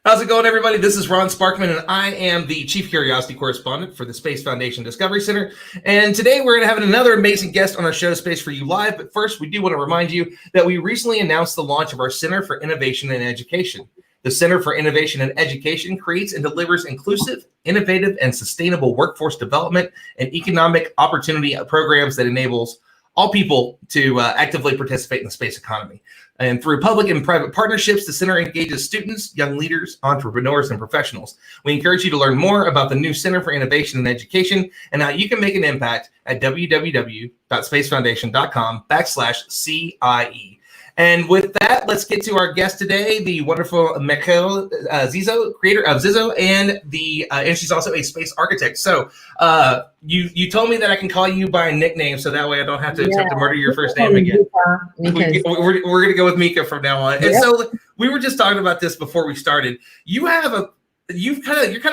How's it going, everybody? This is Ron Sparkman, and I am the Chief Curiosity Correspondent for the Space Foundation Discovery Center. And today we're going to have another amazing guest on our show, Space4U Live. But first, we do want to remind you that we recently announced the launch of our Center for Innovation and Education. The Center for Innovation and Education creates and delivers inclusive, innovative, and sustainable workforce development and economic opportunity programs that enables all people to actively participate in the space economy. And through public and private partnerships, the center engages students, young leaders, entrepreneurs, and professionals. We encourage you to learn more about the new Center for Innovation and Education and how you can make an impact at www.spacefoundation.com/CIE. And with that, let's get to our guest today, the wonderful Michal Ziso, creator of Ziso, and she's also a space architect. So you told me that I can call you by a nickname, so that way I don't have to attempt to murder your first name again. We're going to go with Mika from now on. And so we were just talking about this before we started. You're kind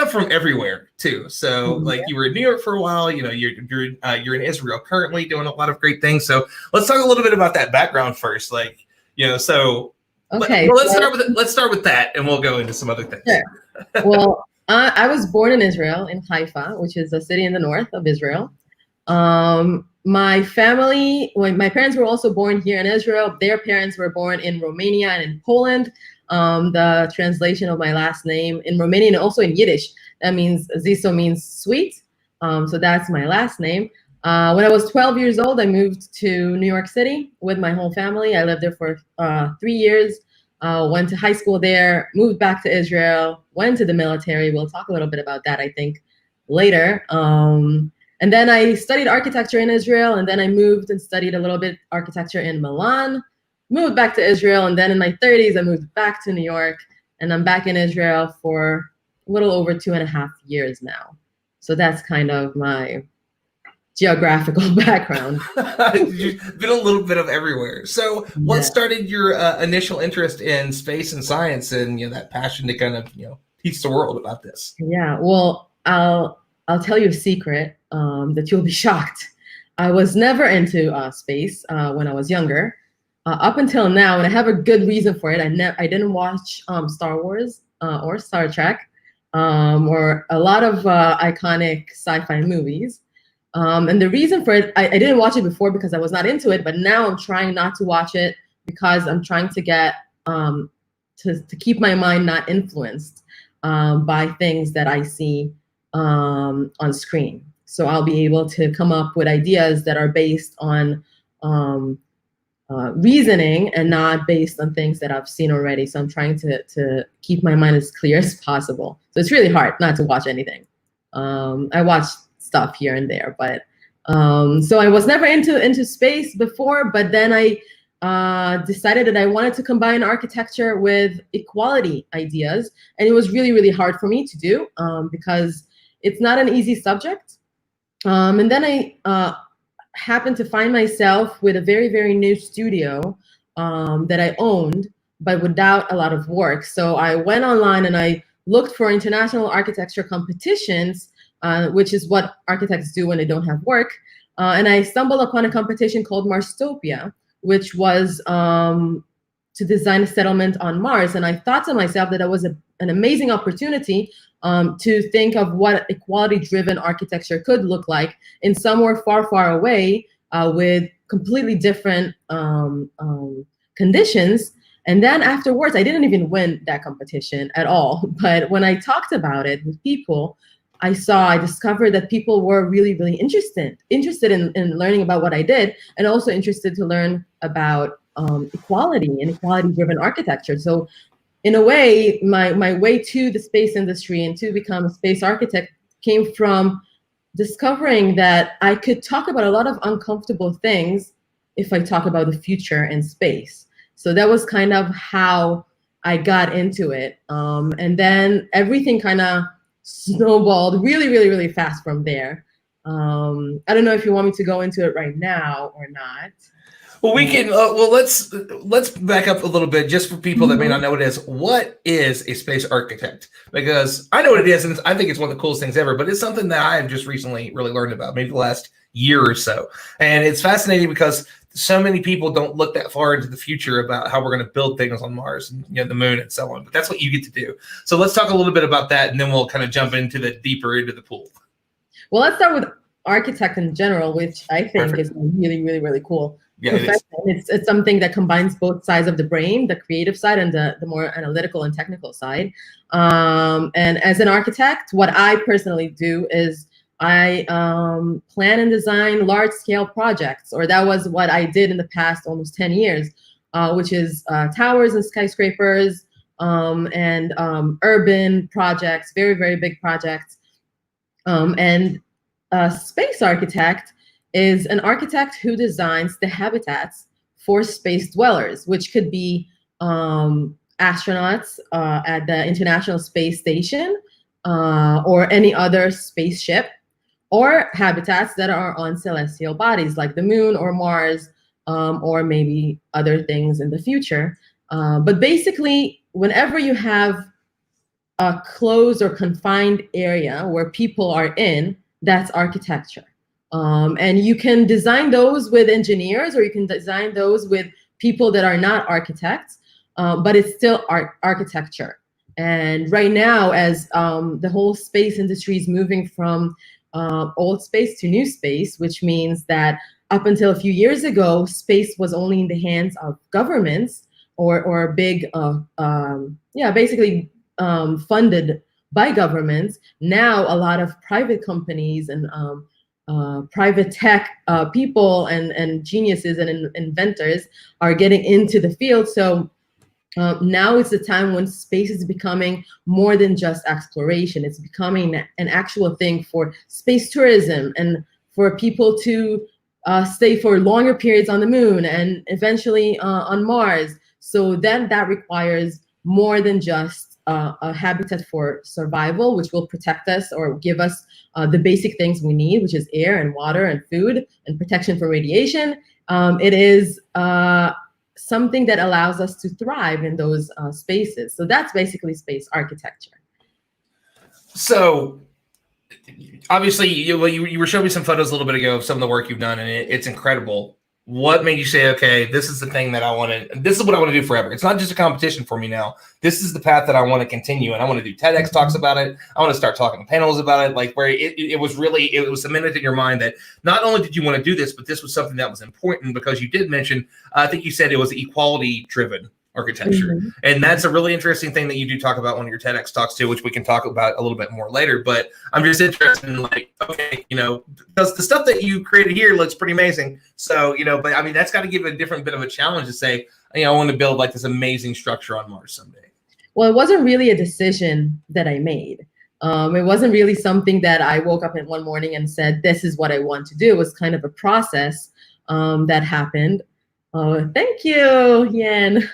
of from everywhere too. So like you were in New York for a while. You know, you're in Israel currently doing a lot of great things. So let's talk a little bit about that background first. Like, you know, so okay. Let's start with that, and we'll go into some other things. Sure. Well, I was born in Israel, in Haifa, which is a city in the north of Israel. My family, my parents were also born here in Israel. Their parents were born in Romania and in Poland. The translation of my last name in Romanian and also in Yiddish, that means Ziso means sweet. So that's my last name. When I was 12 years old, I moved to New York City with my whole family. I lived there for 3 years, went to high school there, moved back to Israel, went to the military. We'll talk a little bit about that, I think, later. And then I studied architecture in Israel, and then I moved and studied a little bit architecture in Milan, moved back to Israel, and then in my 30s, I moved back to New York, and I'm back in Israel for a little over 2.5 years now. So that's kind of my geographical background. You've been a little bit of everywhere. So what started your initial interest in space and science and, you know, that passion to kind of, you know, teach the world about this? Yeah, well, I'll tell you a secret that you'll be shocked. I was never into space when I was younger. Up until now, and I have a good reason for it. I didn't watch Star Wars or Star Trek or a lot of iconic sci-fi movies. And the reason for it, I didn't watch it before because I was not into it, but now I'm trying not to watch it because I'm trying to get to keep my mind not influenced by things that I see on screen. So I'll be able to come up with ideas that are based on reasoning and not based on things that I've seen already. So I'm trying to keep my mind as clear as possible. So it's really hard not to watch anything. I watch stuff here and there, but so I was never into space before, but then I decided that I wanted to combine architecture with equality ideas, and it was really, really hard for me to do because it's not an easy subject. And then I happened to find myself with a very, very new studio that I owned, but without a lot of work. So I went online and I looked for international architecture competitions, which is what architects do when they don't have work. And I stumbled upon a competition called Marstopia, which was to design a settlement on Mars. And I thought to myself that that was an amazing opportunity to think of what equality-driven architecture could look like in somewhere far, far away with completely different conditions. And then afterwards, I didn't even win that competition at all. But when I talked about it with people, I discovered that people were really, really interested in learning about what I did, and also interested to learn about equality and equality-driven architecture. So in a way, my way to the space industry and to become a space architect came from discovering that I could talk about a lot of uncomfortable things if I talk about the future in space. So that was kind of how I got into it. And then everything kind of snowballed really, really, really fast from there. I don't know if you want me to go into it right now or not. Well, we can. Let's back up a little bit, just for people that may not know what it is. What is a space architect? Because I know what it is, and I think it's one of the coolest things ever. But it's something that I have just recently really learned about, maybe the last year or so. And it's fascinating because so many people don't look that far into the future about how we're going to build things on Mars and the moon and so on. But that's what you get to do. So let's talk a little bit about that, and then we'll kind of jump into the deeper into the pool. Well, let's start with architect in general, which I think is really, really, really cool. Yeah, it's something that combines both sides of the brain, the creative side and the more analytical and technical side. And as an architect, what I personally do is I plan and design large-scale projects, or that was what I did in the past almost 10 years, which is towers and skyscrapers and urban projects, very, very big projects. And a space architect is an architect who designs the habitats for space dwellers, which could be astronauts at the International Space Station or any other spaceship, or habitats that are on celestial bodies like the moon or Mars, or maybe other things in the future. But basically, whenever you have a closed or confined area where people are in, that's architecture. And you can design those with engineers, or you can design those with people that are not architects, but it's still architecture. And right now, as the whole space industry is moving from old space to new space, which means that up until a few years ago, space was only in the hands of governments or big, basically funded by governments. Now, a lot of private companies and private tech people and geniuses and inventors are getting into the field. So now is the time when space is becoming more than just exploration. It's becoming an actual thing for space tourism and for people to stay for longer periods on the moon and eventually on Mars. So then that requires more than just a habitat for survival, which will protect us or give us the basic things we need, which is air and water and food and protection from radiation. It is something that allows us to thrive in those spaces. So that's basically space architecture. So obviously, you were showing me some photos a little bit ago of some of the work you've done, and it's incredible. What made you say, okay, this is the thing that I want to, this is what I want to do forever? It's not just a competition for me now. This is the path that I want to continue, and I want to do TEDx talks about it. I want to start talking panels about it, like where it was cemented in your mind that not only did you want to do this, but this was something that was important, because you did mention, I think you said it was equality driven architecture. Mm-hmm. And that's a really interesting thing that you do talk about one of your TEDx talks too, which we can talk about a little bit more later. But I'm just interested in, like, okay, because the stuff that you created here looks pretty amazing. So, but I mean, that's got to give a different bit of a challenge to say, I want to build like this amazing structure on Mars someday. Well, it wasn't really a decision that I made. It wasn't really something that I woke up in one morning and said, this is what I want to do. It was kind of a process that happened. Oh, thank you, Yan.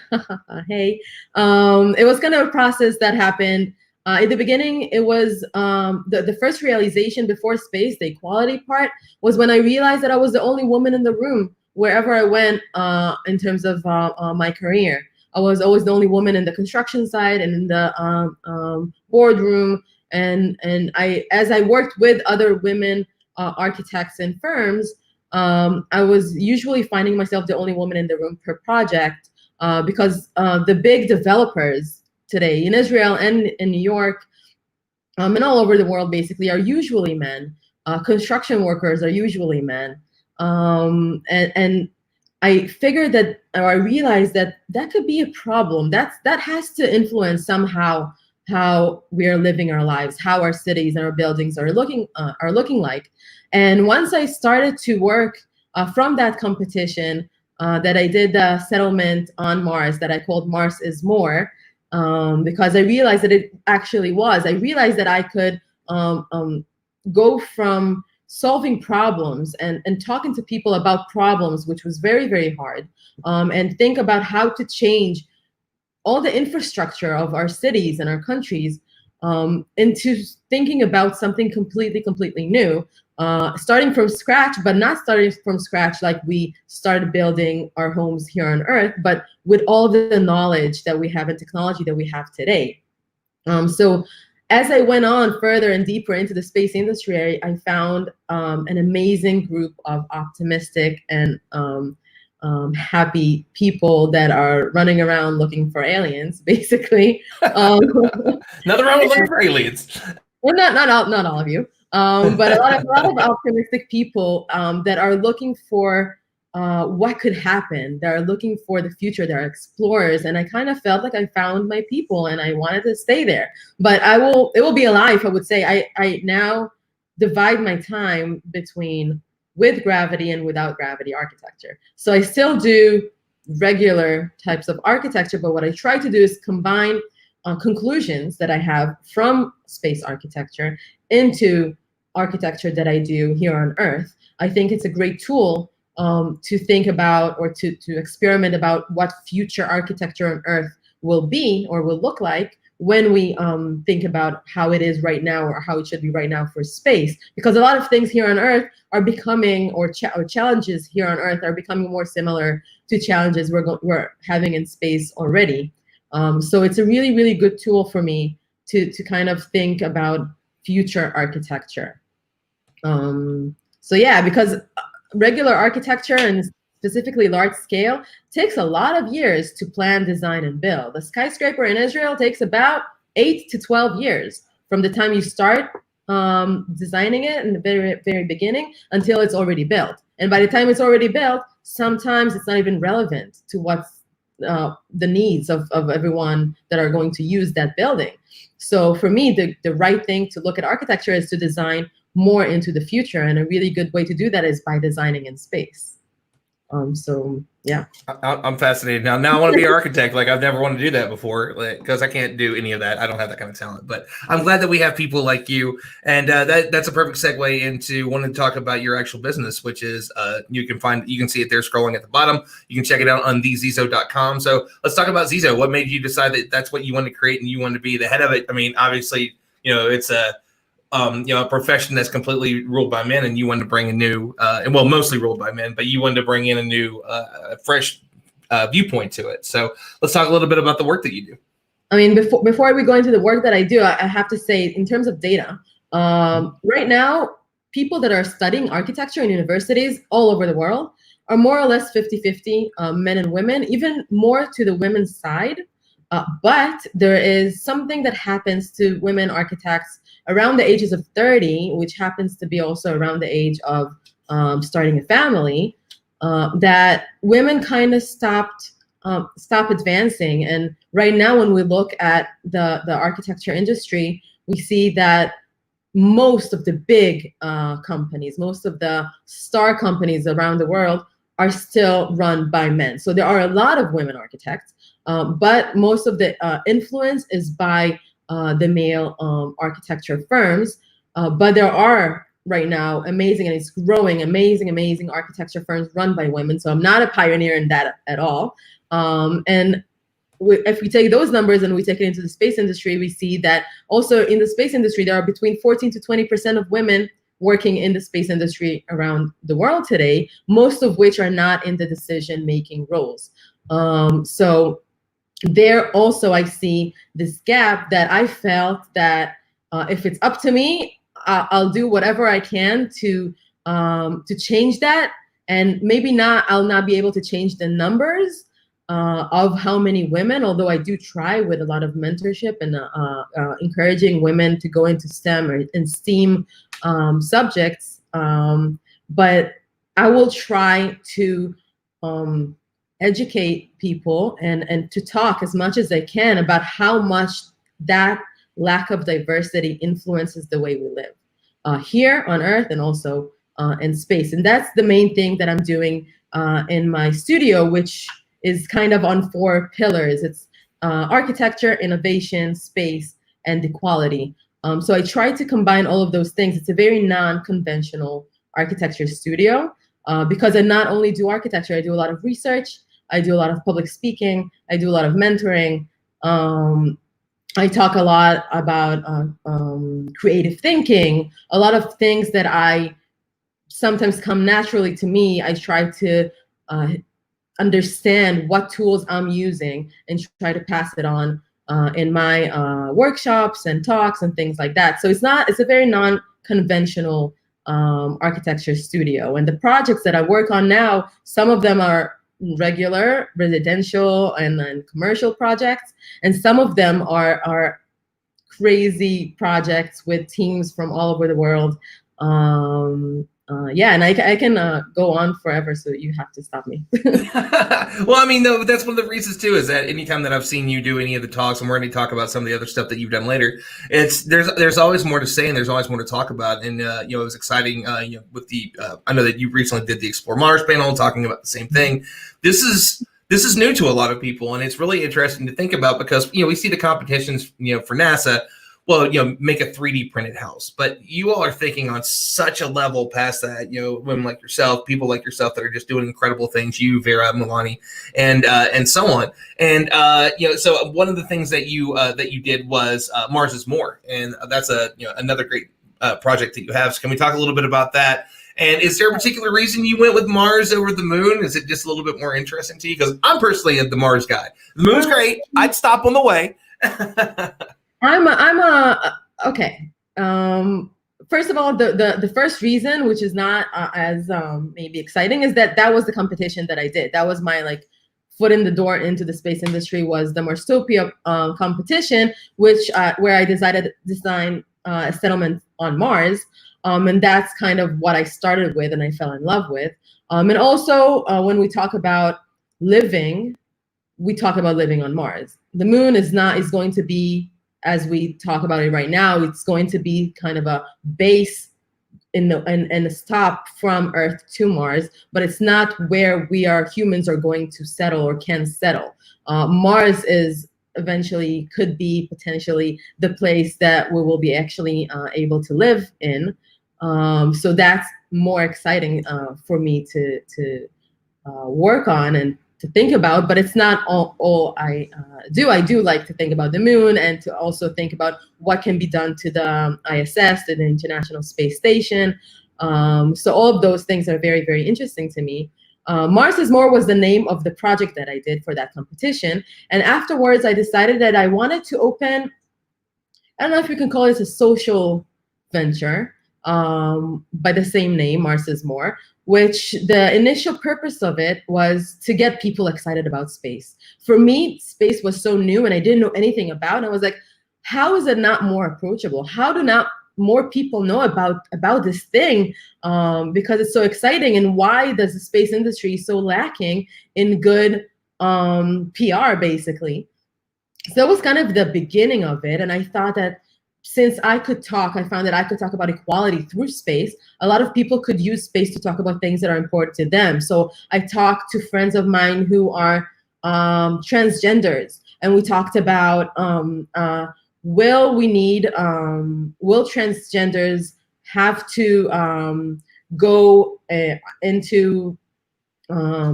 Hey. It was kind of a process that happened. In the beginning, it was the first realization before space, the equality part, was when I realized that I was the only woman in the room wherever I went in terms of my career. I was always the only woman in the construction side and in the boardroom. And as I worked with other women architects and firms, I was usually finding myself the only woman in the room per project because the big developers today in Israel and in New York and all over the world basically are usually men. Construction workers are usually men. And I figured that, or I realized that that could be a problem. That has to influence somehow how we are living our lives, how our cities and our buildings are looking like. And once I started to work from that competition, that I did the settlement on Mars that I called Mars is More, because I realized that it actually was. I realized that I could go from solving problems and talking to people about problems, which was very, very hard, and think about how to change all the infrastructure of our cities and our countries into thinking about something completely new, starting from scratch, but not starting from scratch like we started building our homes here on Earth, but with all the knowledge that we have and technology that we have today. So as I went on further and deeper into the space industry, I found an amazing group of optimistic and happy people that are running around looking for aliens, basically. Nothing wrong with looking for aliens. Well, not all of you, but a lot of optimistic people that are looking for what could happen. They're looking for the future. They're explorers, and I kind of felt like I found my people, and I wanted to stay there. But it will be a lie if I would say I now divide my time between with gravity and without gravity architecture. So I still do regular types of architecture, but what I try to do is combine conclusions that I have from space architecture into architecture that I do here on Earth. I think it's a great tool to think about or to experiment about what future architecture on Earth will be or will look like when we think about how it is right now or how it should be right now for space. Because a lot of things here on Earth are becoming, or challenges here on Earth are becoming more similar to challenges we're having in space already. So it's a really, really good tool for me to kind of think about future architecture. So yeah, because regular architecture and specifically large scale takes a lot of years to plan, design, and build. A skyscraper in Israel takes about 8 to 12 years from the time you start designing it in the very, very beginning until it's already built. And by the time it's already built, sometimes it's not even relevant to what's the needs of everyone that are going to use that building. So for me, the right thing to look at architecture is to design more into the future. And a really good way to do that is by designing in space. So yeah, I'm fascinated now. Now I want to be an architect. Like I've never wanted to do that before, because I can't do any of that. I don't have that kind of talent. But I'm glad that we have people like you, and that's a perfect segue into wanting to talk about your actual business, which is you can see it there scrolling at the bottom. You can check it out on theziso.com. So let's talk about Ziso. What made you decide that that's what you want to create and you want to be the head of it? I mean, obviously, it's a profession that's completely ruled by men, and you wanted to bring a new, mostly ruled by men, but you wanted to bring in a new, fresh viewpoint to it. So let's talk a little bit about the work that you do. I mean, before we go into the work that I do, I have to say, in terms of data, right now, people that are studying architecture in universities all over the world are more or less 50-50, men and women, even more to the women's side. But there is something that happens to women architects around the ages of 30, which happens to be also around the age of starting a family, that women kind of stop advancing. And right now, when we look at the architecture industry, we see that most of the big companies, most of the star companies around the world are still run by men. So there are a lot of women architects, but most of the influence is by the male architecture firms. But there are right now amazing, and it's growing, amazing architecture firms run by women. So I'm not a pioneer in that at all. And if we take those numbers and we take it into the space industry, we see that also in the space industry, there are between 14 to 20% of women working in the space industry around the world today, most of which are not in the decision-making roles. So there also I see this gap that I felt that if it's up to me, I'll do whatever I can to change that. And maybe I'll not be able to change the numbers of how many women, although I do try with a lot of mentorship and encouraging women to go into STEM or in STEAM subjects. But I will try to educate people and to talk as much as I can about how much that lack of diversity influences the way we live here on Earth and also in space. And that's the main thing that I'm doing in my studio, which is kind of on 4 pillars. It's architecture, innovation, space, and equality. So I try to combine all of those things. It's a very non-conventional architecture studio because I not only do architecture, I do a lot of research, I do a lot of public speaking, I do a lot of mentoring. I talk a lot about creative thinking, a lot of things that I sometimes come naturally to me. I try to understand what tools I'm using and try to pass it on in my workshops and talks and things like that. So it's a very non-conventional architecture studio. And the projects that I work on now, some of them are regular residential and then commercial projects, and some of them are crazy projects with teams from all over the world. Yeah, and I can go on forever, so you have to stop me. Well, I mean, no, that's one of the reasons too, is that anytime that I've seen you do any of the talks, and we're going to talk about some of the other stuff that you've done later, there's always more to say and there's always more to talk about. And it was exciting. With the I know that you recently did the Explore Mars panel talking about the same thing. This is new to a lot of people, and it's really interesting to think about because we see the competitions for NASA. Well, make a 3D printed house, but you all are thinking on such a level past that. Women like yourself, people like yourself that are just doing incredible things. You, Vera, Milani, and so on. And so one of the things that you did was Mars is More, and that's another great project that you have. So can we talk a little bit about that? And is there a particular reason you went with Mars over the moon? Is it just a little bit more interesting to you? Because I'm personally the Mars guy. The moon's great. I'd stop on the way. Okay. First of all, the first reason, which is not as maybe exciting, is that was the competition that I did. That was my foot in the door into the space industry, was the Marstopia competition, which where I decided to design a settlement on Mars. And that's kind of what I started with and I fell in love with. And also when we talk about living, we talk about living on Mars. The moon is going to be, as we talk about it right now, it's going to be kind of a base and a stop from Earth to Mars, but it's not where humans are going to settle or can settle. Mars is eventually could be potentially the place that we will be actually able to live in. So that's more exciting for me to work on and to think about, but it's not all I do. I do like to think about the moon and to also think about what can be done to the ISS, to the International Space Station. So all of those things are very, very interesting to me. Mars is More was the name of the project that I did for that competition. And afterwards, I decided that I wanted to open, I don't know if you can call it a social venture, by the same name, Mars is More, which the initial purpose of it was to get people excited about space. For me, space was so new and I didn't know anything about it. I was like, how is it not more approachable? How do not more people know about this thing? Because it's so exciting, and why does the space industry so lacking in good PR, basically? So that was kind of the beginning of it. And I thought that since I found that I could talk about equality through space. A lot of people could use space to talk about things that are important to them. So I talked to friends of mine who are transgenders, and we talked about will transgenders have to go into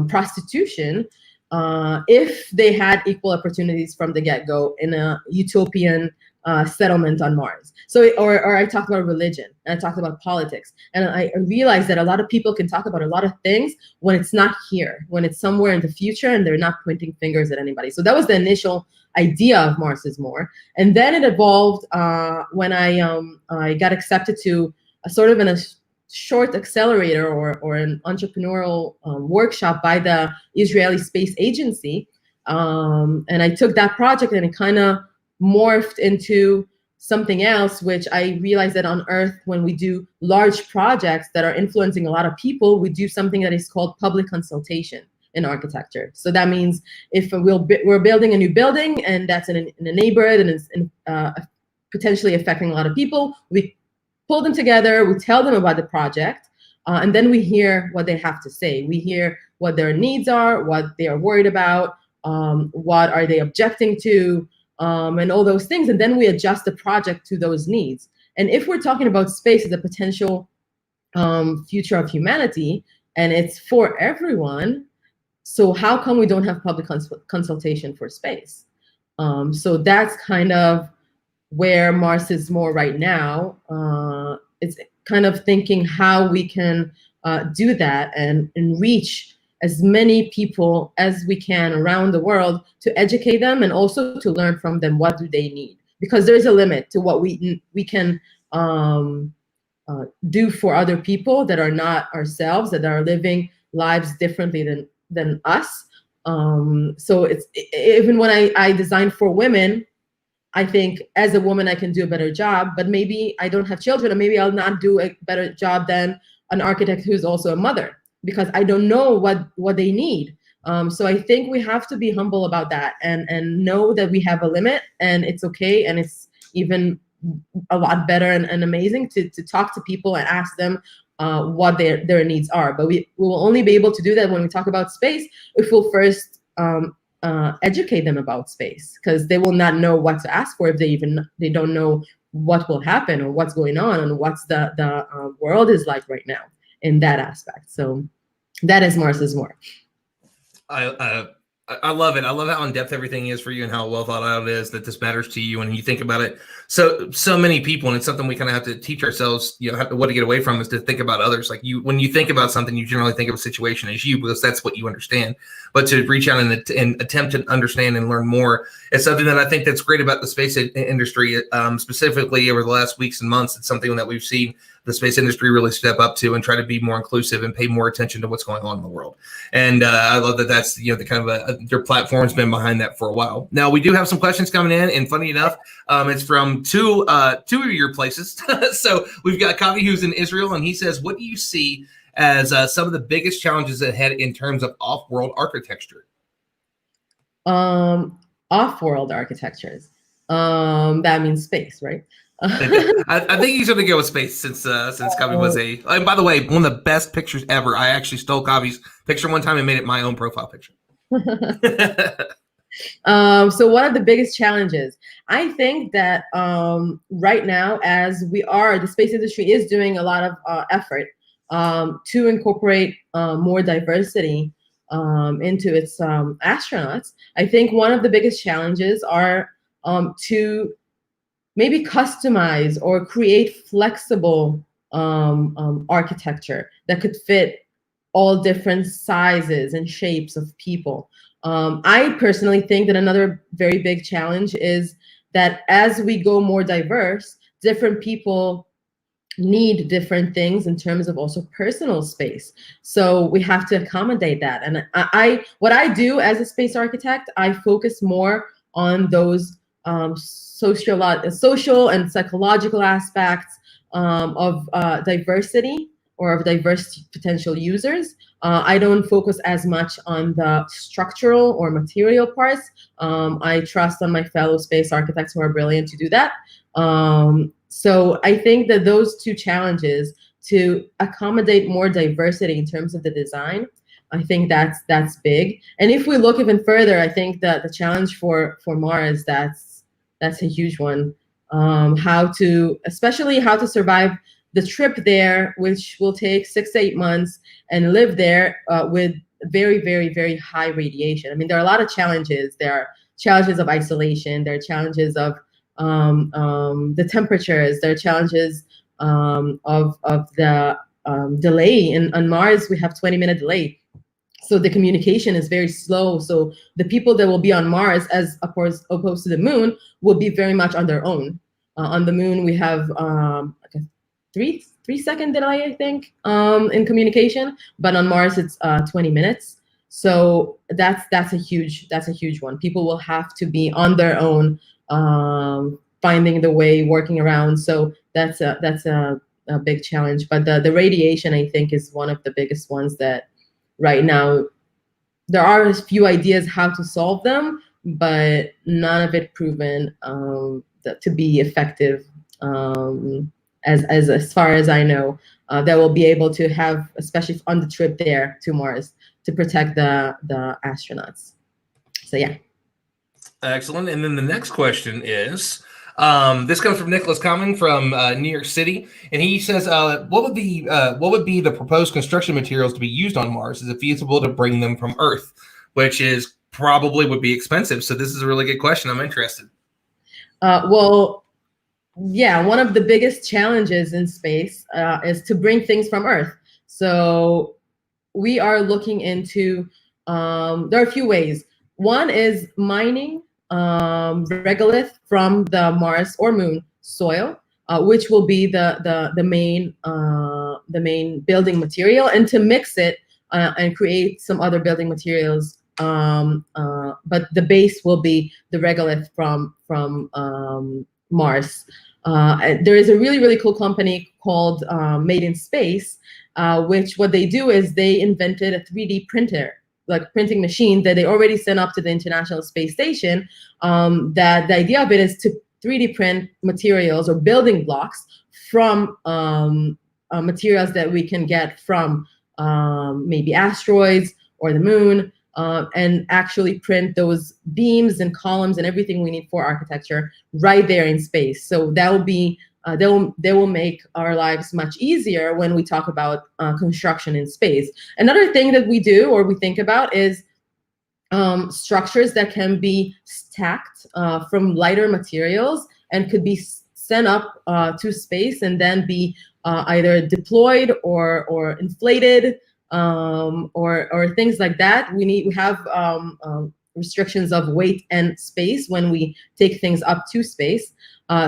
prostitution if they had equal opportunities from the get-go in a utopian settlement on Mars. So, or I talked about religion, and I talked about politics, and I realized that a lot of people can talk about a lot of things when it's not here, when it's somewhere in the future, and they're not pointing fingers at anybody. So that was the initial idea of Mars is More, and then it evolved when I got accepted to a sort of a short accelerator or an entrepreneurial workshop by the Israeli Space Agency, and I took that project, and it kind of morphed into something else, which I realized that on Earth, when we do large projects that are influencing a lot of people, we do something that is called public consultation in architecture. So that means if we're building a new building and that's in a neighborhood and is potentially affecting a lot of people, we pull them together, we tell them about the project, and then we hear what they have to say. We hear what their needs are, what they are worried about, what are they objecting to, and all those things, and then we adjust the project to those needs. And if we're talking about space as a potential future of humanity, and it's for everyone, so how come we don't have public consultation for space? So that's kind of where Mars is More right now. It's kind of thinking how we can do that and reach as many people as we can around the world to educate them and also to learn from them what do they need. Because there's a limit to what we can do for other people that are not ourselves, that are living lives differently than us. So it's even when I design for women, I think as a woman I can do a better job, but maybe I don't have children, and maybe I'll not do a better job than an architect who's also a mother, because I don't know what they need. So I think we have to be humble about that, and know that we have a limit, and it's okay, and it's even a lot better and amazing to talk to people and ask them what their needs are. But we will only be able to do that when we talk about space if we'll first educate them about space, because they will not know what to ask for if they don't know what will happen or what's going on and what's the world is like right now in that aspect. So that is Mars is more. I love it. I love how in depth everything is for you and how well thought out it is, that this matters to you and you think about it. So many people, and it's something we kind of have to teach ourselves, what to get away from is to think about others. Like when you think about something, you generally think of a situation as you, because that's what you understand. But to reach out and attempt to understand and learn more is something that I think that's great about the space industry, specifically over the last weeks and months. It's something that we've seen the space industry really step up to and try to be more inclusive and pay more attention to what's going on in the world. And I love that that's, the kind of your platform's been behind that for a while. Now we do have some questions coming in, and funny enough, it's from two of your places. So we've got Kavi, who's in Israel, and he says, what do you see as some of the biggest challenges ahead in terms of off-world architecture? Off-world architectures. That means space, right? I think he's going to go with space since Kavi was and by the way, one of the best pictures ever. I actually stole Kavi's picture one time and made it my own profile picture. So one of the biggest challenges, I think that right now, as the space industry is doing a lot of effort to incorporate more diversity into its astronauts. I think one of the biggest challenges are to maybe customize or create flexible architecture that could fit all different sizes and shapes of people. I personally think that another very big challenge is that as we go more diverse, different people need different things in terms of also personal space. So we have to accommodate that. And what I do as a space architect, I focus more on those social and psychological aspects of diversity or of diverse potential users. I don't focus as much on the structural or material parts. I trust on my fellow space architects who are brilliant to do that. So I think that those two challenges, to accommodate more diversity in terms of the design, I think that's big. And if we look even further, I think that the challenge for Mars, that's a huge one. Especially how to survive the trip there, which will take 6 to 8 months, and live there with very, very, very high radiation. I mean, there are a lot of challenges. There are challenges of isolation. There are challenges of the temperatures. There are challenges of the delay. On Mars, we have 20-minute delay. So the communication is very slow. So the people that will be on Mars, as opposed to the moon, will be very much on their own. On the moon, we have like a 3-second delay, I think, in communication. But on Mars, it's 20 minutes. So that's a huge one. People will have to be on their own, finding the way, working around. So that's a big challenge. But the radiation, I think, is one of the biggest ones that right now there are a few ideas how to solve them, but none of it proven to be effective. As far as I know, that will be able to have, especially on the trip there to Mars, to protect the astronauts. So yeah. Excellent. And then the next question is, this comes from Nicholas Common from New York City, and he says, what would be the proposed construction materials to be used on Mars? Is it feasible to bring them from Earth? Which is probably would be expensive. So this is a really good question. I'm interested. Well, yeah, one of the biggest challenges in space is to bring things from Earth. So we are looking into, there are a few ways. One is mining regolith from the Mars or Moon soil, which will be the main building material, and to mix it and create some other building materials. But the base will be the regolith from Mars. There is a really, really cool company called Made in Space, which what they do is they invented a 3D printer, like printing machine that they already sent up to the International Space Station. That the idea of it is to 3D print materials or building blocks from materials that we can get from maybe asteroids or the moon, and actually print those beams and columns and everything we need for architecture right there in space. So that will be they will make our lives much easier when we talk about construction in space. Another thing that we do or we think about is structures that can be stacked from lighter materials and could be sent up to space and then be either deployed or inflated, or things like that. We have restrictions of weight and space when we take things up to space.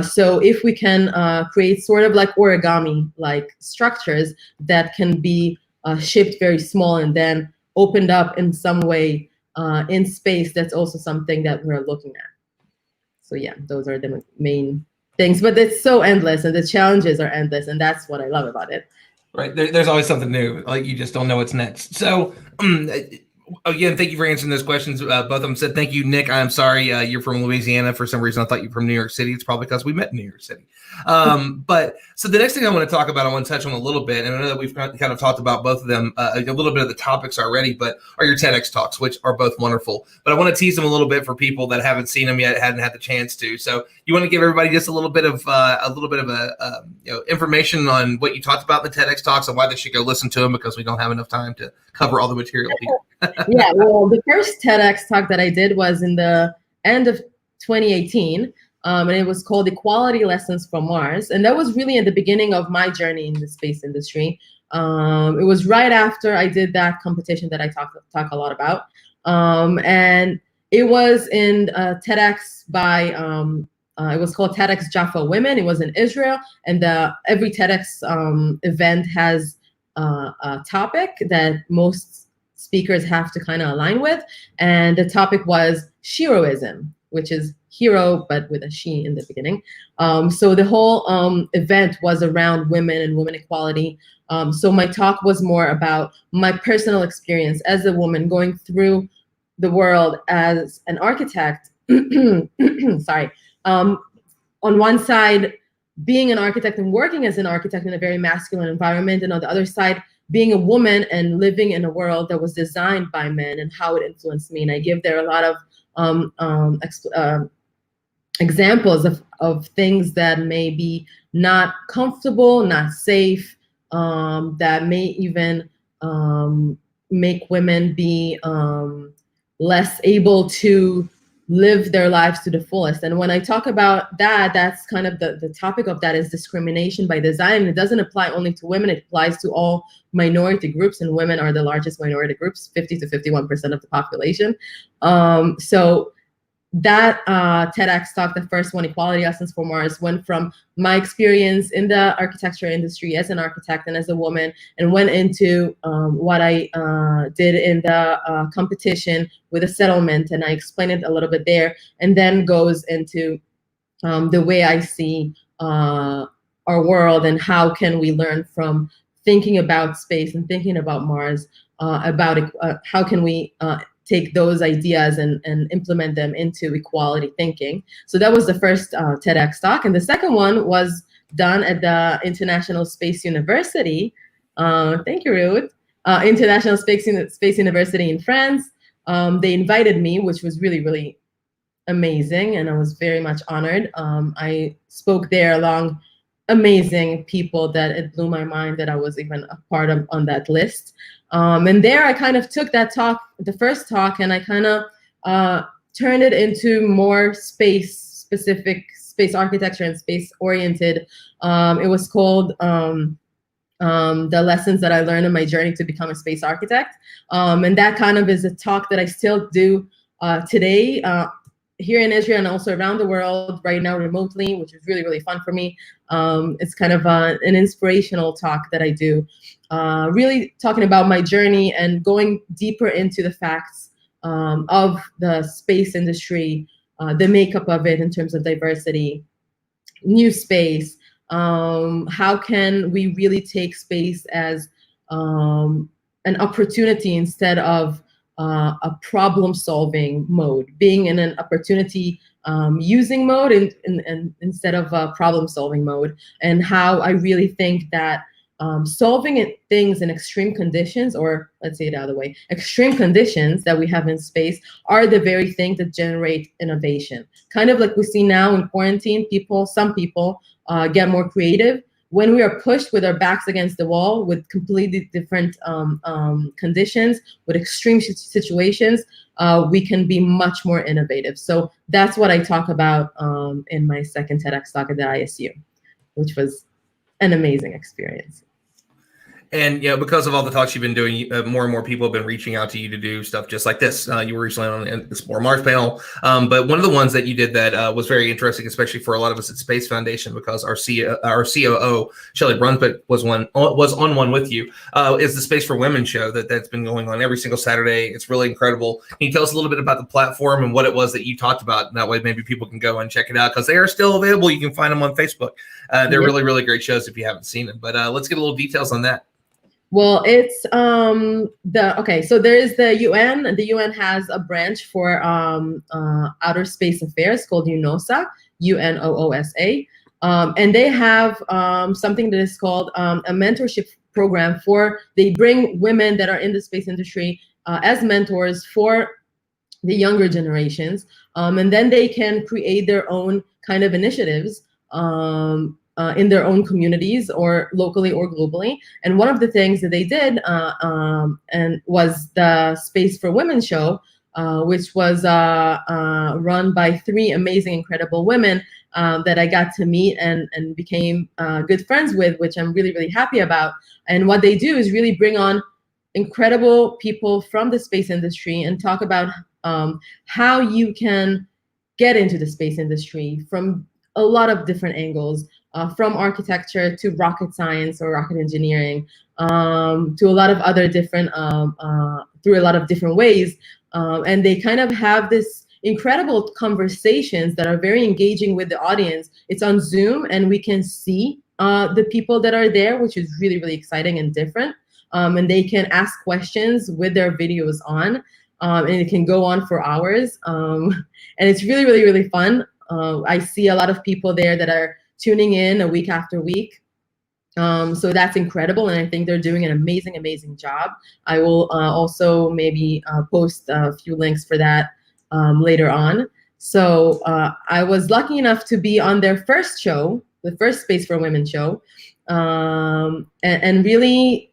So if we can create sort of like origami-like structures that can be shipped very small and then opened up in some way in space, that's also something that we're looking at. So yeah, those are the main things, but it's so endless and the challenges are endless, and that's what I love about it. Right. There's always something new. Like, you just don't know what's next. So again, thank you for answering those questions. Both of them said, thank you, Nick. I'm sorry you're from Louisiana. For some reason, I thought you were from New York City. It's probably because we met in New York City. But so the next thing I want to talk about, I want to touch on a little bit, and I know that we've kind of talked about both of them, a little bit of the topics already, but are your TEDx talks, which are both wonderful. But I want to tease them a little bit for people that haven't seen them yet, hadn't had the chance to. So you want to give everybody just a little bit of information on what you talked about in the TEDx talks and why they should go listen to them, because we don't have enough time to cover all the material here. Yeah, well, the first TEDx talk that I did was in the end of 2018, and it was called Equality Lessons from Mars. And that was really at the beginning of my journey in the space industry. It was right after I did that competition that I talk a lot about. And it was in TEDx by, it was called TEDx Jaffa Women. It was in Israel. And every TEDx event has a topic that most speakers have to kind of align with, and the topic was sheroism, which is hero but with a she in the beginning. So the whole event was around women and women equality. So my talk was more about my personal experience as a woman going through the world as an architect. Sorry. On one side, being an architect and working as an architect in a very masculine environment, and on the other side, being a woman and living in a world that was designed by men and how it influenced me. And I give there a lot of examples of things that may be not comfortable, not safe, that may even make women be less able to live their lives to the fullest. And when I talk about that, that's kind of the topic of that is discrimination by design. It doesn't apply only to women, it applies to all minority groups, and women are the largest minority groups, 50 to 51% of the population. So that TEDx talk, the first one, Equality Lessons from Mars, went from my experience in the architecture industry as an architect and as a woman, and went into what I did in the competition with a settlement, and I explained it a little bit there, and then goes into the way I see our world and how can we learn from thinking about space and thinking about Mars, about how can we take those ideas and implement them into equality thinking. So that was the first TEDx talk. And the second one was done at the International Space University. Thank you, Ruth. International Space University in France. They invited me, which was really, really amazing. And I was very much honored. I spoke there along amazing people that it blew my mind that I was even a part of on that list. And there I kind of took that talk, the first talk, and I kind of turned it into more space-specific, space architecture and space-oriented. It was called The Lessons That I Learned in My Journey to Become a Space Architect. And that kind of is a talk that I still do today here in Israel and also around the world right now remotely, which is really, really fun for me. It's kind of an inspirational talk that I do really talking about my journey and going deeper into the facts of the space industry, the makeup of it in terms of diversity, new space. How can we really take space as an opportunity instead of a problem-solving mode, being in an opportunity using mode and instead of a problem-solving mode, and how I really think that solving things in extreme conditions, or let's say it the other way, extreme conditions that we have in space are the very things that generate innovation. Kind of like we see now in quarantine, some people get more creative. When we are pushed with our backs against the wall with completely different conditions, with extreme situations, we can be much more innovative. So that's what I talk about in my second TEDx talk at the ISU, which was an amazing experience. And because of all the talks you've been doing, more and more people have been reaching out to you to do stuff just like this. You were recently on the More Mars panel, but one of the ones that you did that was very interesting, especially for a lot of us at Space Foundation, because our COO Shelley Brunswick was on one with you. Is the Space for Women show that's been going on every single Saturday. It's really incredible. Can you tell us a little bit about the platform and what it was that you talked about? And that way, maybe people can go and check it out because they are still available. You can find them on Facebook. They're really, really great shows if you haven't seen them. But let's get a little details on that. Well, it's so there is the UN. The UN has a branch for outer space affairs called UNOSA, UNOOSA, and they have something that is called a mentorship program they bring women that are in the space industry as mentors for the younger generations, and then they can create their own kind of initiatives in their own communities or locally or globally. And one of the things that they did and was the Space for Women show, which was run by 3 amazing, incredible women that I got to meet and became good friends with, which I'm really, really happy about. And what they do is really bring on incredible people from the space industry and talk about how you can get into the space industry from a lot of different angles, from architecture to rocket science or rocket engineering, to a lot of other different, through a lot of different ways. And they kind of have this incredible conversations that are very engaging with the audience. It's on Zoom and we can see the people that are there, which is really, really exciting and different. And they can ask questions with their videos on, and it can go on for hours. And it's really, really, really fun. I see a lot of people there that are tuning in a week after week. So that's incredible. And I think they're doing an amazing, amazing job. I will also maybe post a few links for that later on. So I was lucky enough to be on their first show, the first Space for Women show, and really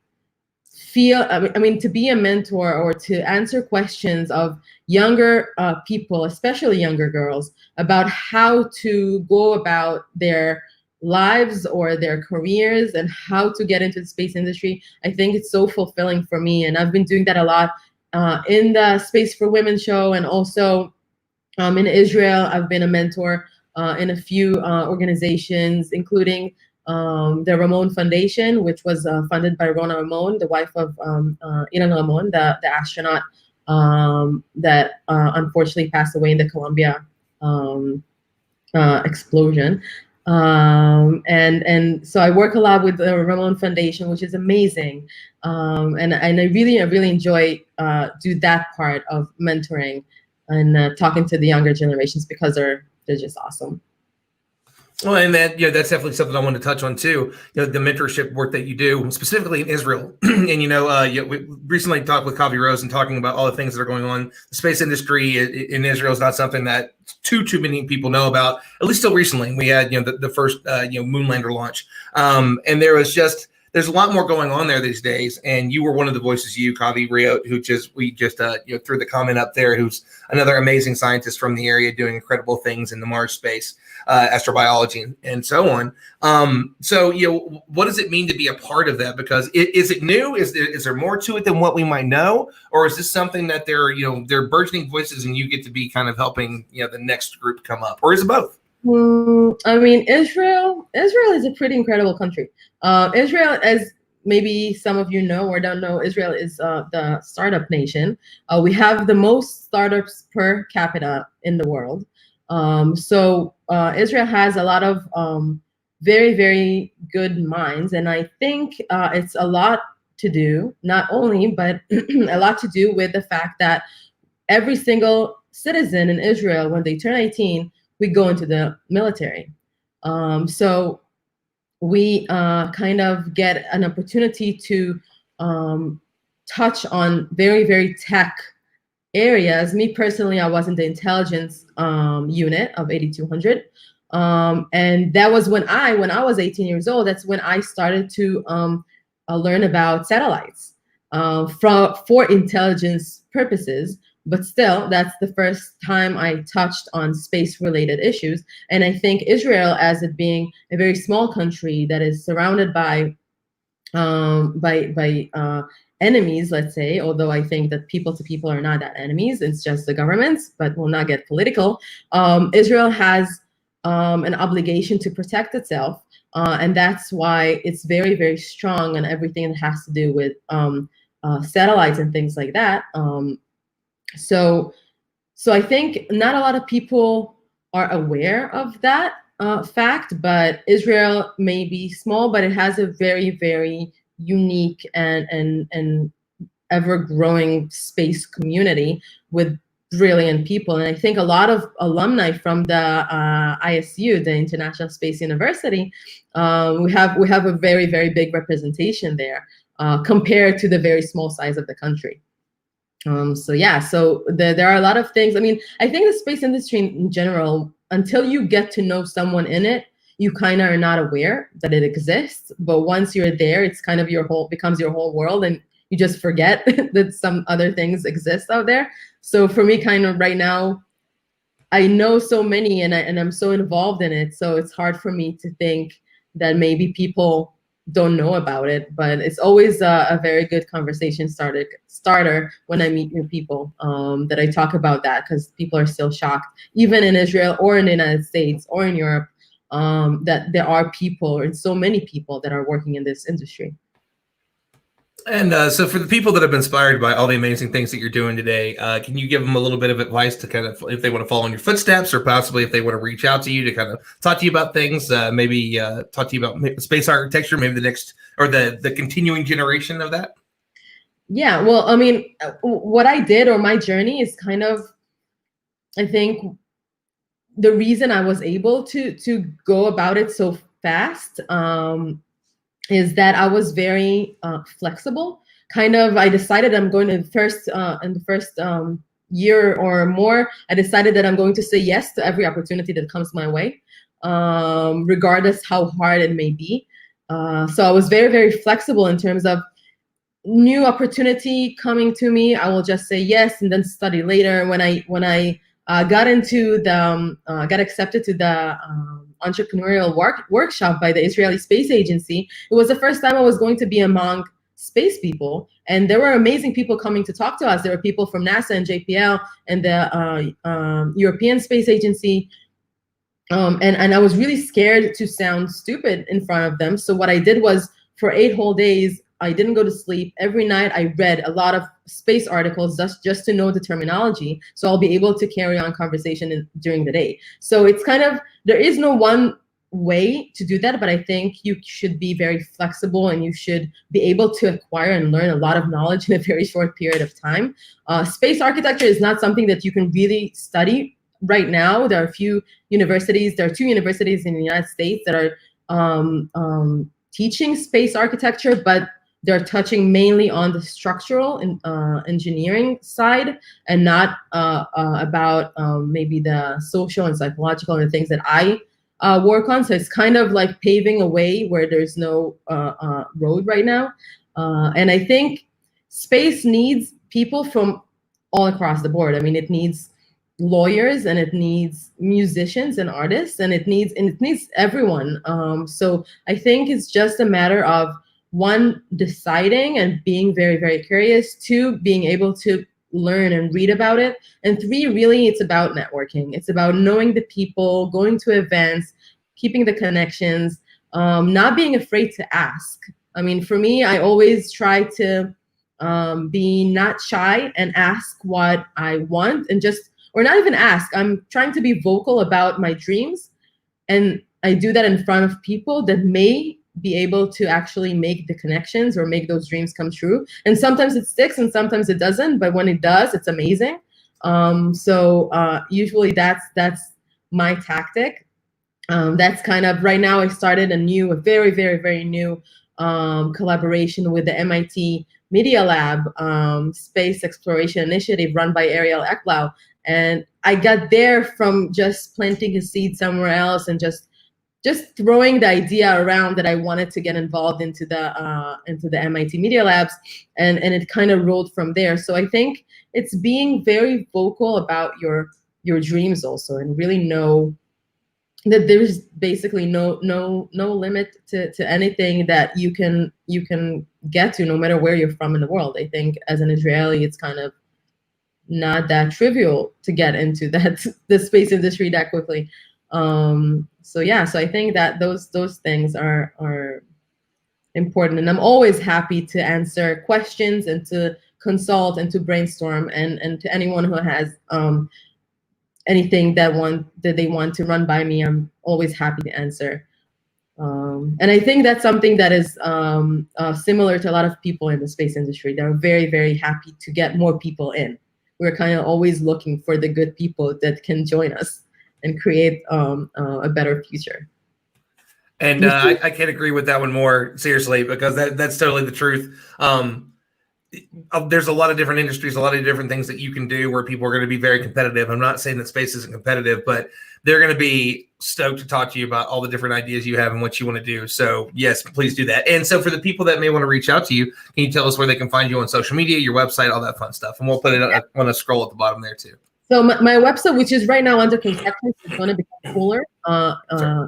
feel, I mean, to be a mentor or to answer questions of younger people, especially younger girls, about how to go about their lives or their careers and how to get into the space industry. I think it's so fulfilling for me. And I've been doing that a lot in the Space for Women show, and also in Israel. I've been a mentor in a few organizations, including the Ramon Foundation, which was funded by Rona Ramon, the wife of Ilan Ramon, the astronaut that unfortunately passed away in the Columbia explosion. And so I work a lot with the Ramon Foundation, which is amazing. And I really enjoy do that part of mentoring and talking to the younger generations, because they're just awesome. Well, and that, that's definitely something I want to touch on too. The mentorship work that you do, specifically in Israel. And we recently talked with Kavi Rose and talking about all the things that are going on. The space industry in Israel is not something that too many people know about. At least till recently, we had the first moon lander launch, and there's a lot more going on there these days. And you were one of the voices, Kavi Riot, who we just threw the comment up there, who's another amazing scientist from the area doing incredible things in the Mars space, astrobiology, and so on. So what does it mean to be a part of that? Because is it new? Is there more to it than what we might know? Or is this something that they're burgeoning voices and you get to be kind of helping the next group come up? Or is it both? I mean, Israel is a pretty incredible country. Israel, as maybe some of you know or don't know, Israel is the startup nation. We have the most startups per capita in the world. So Israel has a lot of very, very good minds. And I think it's a lot to do, not only, but a lot to do with the fact that every single citizen in Israel, when they turn 18, we go into the military. So we kind of get an opportunity to touch on very, very tech areas. Me personally, I was in the intelligence unit of 8200. And that was when I was 18 years old, that's when I started to learn about satellites for intelligence purposes. But still, that's the first time I touched on space-related issues. And I think Israel, as it being a very small country that is surrounded by enemies, let's say, although I think that people to people are not that enemies, it's just the governments, but we'll not get political. Israel has an obligation to protect itself. And that's why it's very, very strong on everything that has to do with satellites and things like that. So I think not a lot of people are aware of that fact, but Israel may be small, but it has a very, very unique and ever-growing space community with brilliant people. And I think a lot of alumni from the ISU, the International Space University, we have a very, very big representation there compared to the very small size of the country. So yeah, so there are a lot of things. I mean, I think the space industry in general, until you get to know someone in it, you kind of are not aware that it exists. But once you're there, it's kind of becomes your whole world, and you just forget that some other things exist out there. So for me, kind of right now, I know so many, and I'm so involved in it. So it's hard for me to think that maybe people don't know about it, but it's always a very good conversation starter when I meet new people that I talk about that, because people are still shocked, even in Israel or in the United States or in Europe, that there are people, and so many people, that are working in this industry. And so for the people that have been inspired by all the amazing things that you're doing today, can you give them a little bit of advice to kind of, if they want to follow in your footsteps, or possibly if they want to reach out to you to kind of talk to you about things, maybe talk to you about space architecture, maybe the next, or the continuing generation of that? Yeah, well, I mean, what I did, or my journey, is kind of, I think, the reason I was able to go about it so fast is that I was very flexible. Kind of, I decided I'm going to in the first year or more, I decided that I'm going to say yes to every opportunity that comes my way, regardless how hard it may be. So I was very, very flexible in terms of new opportunity coming to me, I will just say yes and then study later. When I got accepted to the entrepreneurial workshop by the Israeli Space Agency, it was the first time I was going to be among space people, and there were amazing people coming to talk to us. There were people from NASA and JPL and the European Space Agency, and I was really scared to sound stupid in front of them. So what I did was, for 8 whole days, I didn't go to sleep. Every night I read a lot of space articles just to know the terminology, so I'll be able to carry on conversation during the day. So it's kind of, there is no one way to do that, but I think you should be very flexible, and you should be able to acquire and learn a lot of knowledge in a very short period of time. Space architecture is not something that you can really study right now. There are a few universities, there are 2 universities in the United States that are teaching space architecture, but they're touching mainly on the structural and engineering side, and not about maybe the social and psychological and the things that I work on. So it's kind of like paving a way where there's no road right now. And I think space needs people from all across the board. I mean, it needs lawyers, and it needs musicians and artists, and it needs everyone. So I think it's just a matter of, 1, deciding and being very, very curious, 2, being able to learn and read about it, and 3, really, it's about networking. It's about knowing the people, going to events, keeping the connections, not being afraid to ask. I mean, for me, I always try to be not shy and ask what I want, and or not even ask. I'm trying to be vocal about my dreams, and I do that in front of people that may be able to actually make the connections or make those dreams come true. And sometimes it sticks and sometimes it doesn't, but when it does, it's amazing. Usually that's my tactic. That's kind of, right now I started a very, very, very new collaboration with the MIT Media Lab Space Exploration Initiative run by Ariel Ekblau. And I got there from just planting a seed somewhere else and just throwing the idea around that I wanted to get involved into the MIT Media Labs, and it kind of rolled from there. So I think it's being very vocal about your dreams also, and really know that there's basically no limit to anything that you can get to, no matter where you're from in the world. I think as an Israeli, it's kind of not that trivial to get into the space industry that quickly. So I think that those things are important, and I'm always happy to answer questions and to consult and to brainstorm, and to anyone who has anything that they want to run by me, I'm always happy to answer. And I think that's something that is similar to a lot of people in the space industry. They're very, very happy to get more people in. We're kind of always looking for the good people that can join us and create a better future. And I can't agree with that one more, seriously, because that's totally the truth. There's a lot of different industries, a lot of different things that you can do where people are going to be very competitive. I'm not saying that space isn't competitive, but they're going to be stoked to talk to you about all the different ideas you have and what you want to do. So yes, please do that. And so for the people that may want to reach out to you, can you tell us where they can find you on social media, your website, all that fun stuff? And we'll put it on a scroll at the bottom there too. So my website, which is right now under construction, is going to become cooler,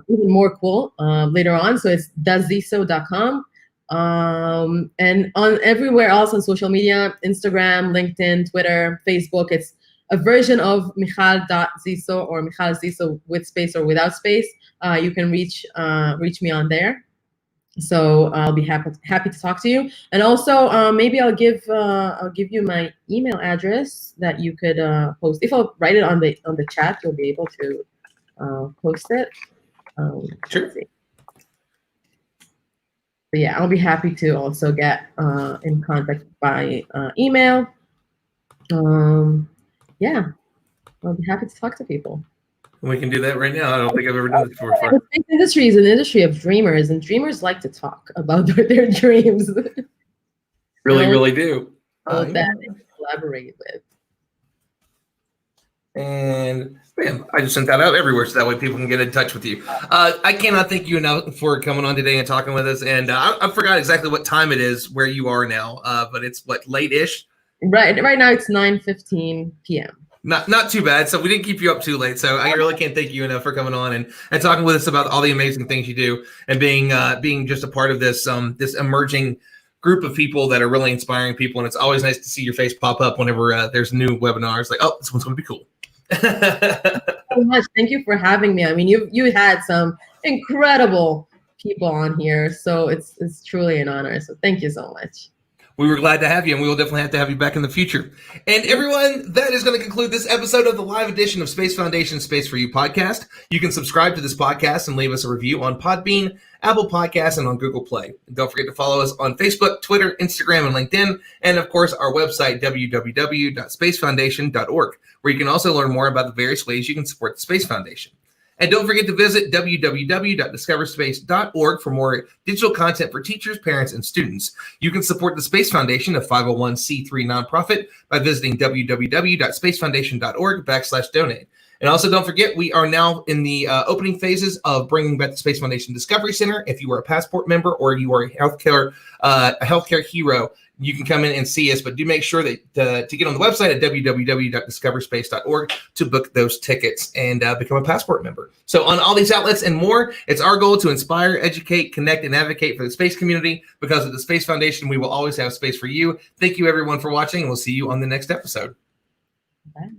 even more cool later on. So it's daziso.com. And on everywhere else on social media, Instagram, LinkedIn, Twitter, Facebook, it's a version of Michal.Ziso or Michal Ziso with space or without space. You can reach me on there. So I'll be happy to talk to you. And also maybe I'll give you my email address that you could post. If I'll write it on the chat, you'll be able to post it. Sure. But yeah, I'll be happy to also get in contact by email. Yeah, I'll be happy to talk to people. We can do that right now. I don't think I've ever done this before. The space industry is an industry of dreamers, and dreamers like to talk about their dreams. Really, really do. That they collaborate with. And bam, I just sent that out everywhere so that way people can get in touch with you. I cannot thank you enough for coming on today and talking with us. And I forgot exactly what time it is where you are now, but it's what, late-ish? Right now it's 9:15 p.m. Not too bad. So we didn't keep you up too late. So I really can't thank you enough for coming on and talking with us about all the amazing things you do and being just a part of this this emerging group of people that are really inspiring people. And it's always nice to see your face pop up whenever there's new webinars. Like, oh, this one's going to be cool. So much. Thank you for having me. I mean, you had some incredible people on here, so it's truly an honor. So thank you so much. We were glad to have you, and we will definitely have to have you back in the future. And everyone, that is going to conclude this episode of the live edition of Space Foundation Space4U podcast. You can subscribe to this podcast and leave us a review on Podbean, Apple Podcasts, and on Google Play. And don't forget to follow us on Facebook, Twitter, Instagram, and LinkedIn, and of course our website, www.spacefoundation.org, where you can also learn more about the various ways you can support the Space Foundation. And don't forget to visit www.discoverspace.org for more digital content for teachers, parents, and students. You can support the Space Foundation, a 501c3 nonprofit, by visiting www.spacefoundation.org/donate. And also don't forget, we are now in the opening phases of bringing back the Space Foundation Discovery Center. If you are a Passport member or you are a healthcare hero, you can come in and see us, but do make sure that to get on the website at www.discoverspace.org to book those tickets and become a Passport member. So on all these outlets and more, it's our goal to inspire, educate, connect, and advocate for the space community. Because of the Space Foundation, we will always have space for you. Thank you, everyone, for watching, and we'll see you on the next episode. Bye.